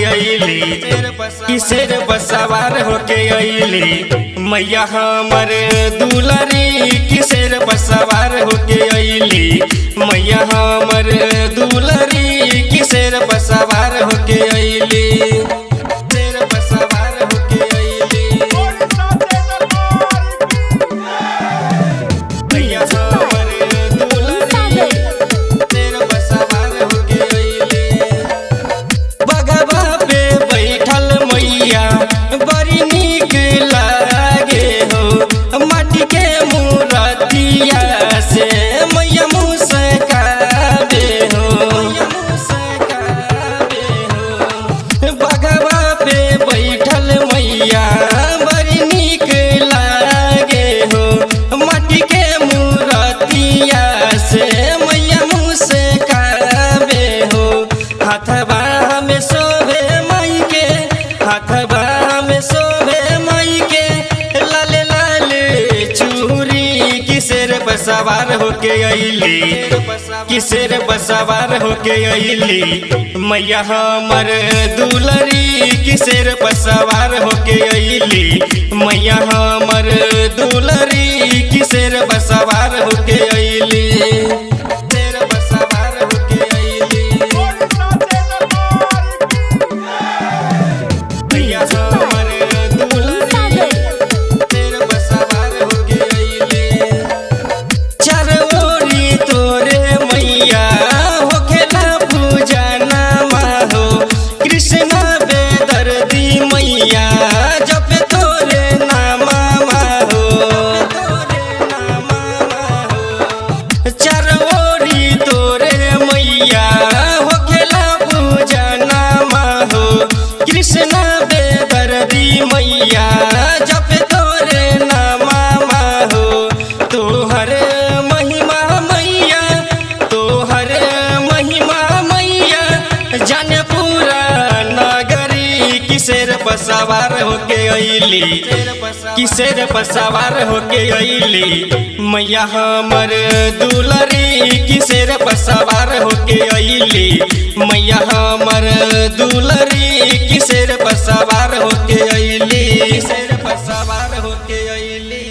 अइली किसेर बसवार होके अइली मैया हमर दुलरी किसेर बसवार होके अइली मैया हमर दुलरी किसेर बसवार होके अइली बड़ी नीक लागे हो माटी के मूर्तिया से मैया मुस्काबे हो बगवा पे बैठल मैया बड़ी नीक लागे हो माटी के मूर्तिया से मैया मुस्काबे हो हाथवा में शोभे माई के हाथवा किसेर बसवार होके अइली किसेर बसवार होके अइली मैया हमर दुलरी किसेर बसवार होके अइली मैया हमर दुलरी किसेर बसवार होके अइली कृष्णा बेदर्दी मैया जप तोरे नामा हो तोहर महिमा मैया तोहर महिमा मैया जाने पूरा नगरी किसेर बसवार होके अइली किसेर बसवार होके अइली मैया हमर दुलरी किसेर बसवार होके अइली मैया हमर दुलरी किसेर बसवार होके अइली किसेर बसवार होके अइली।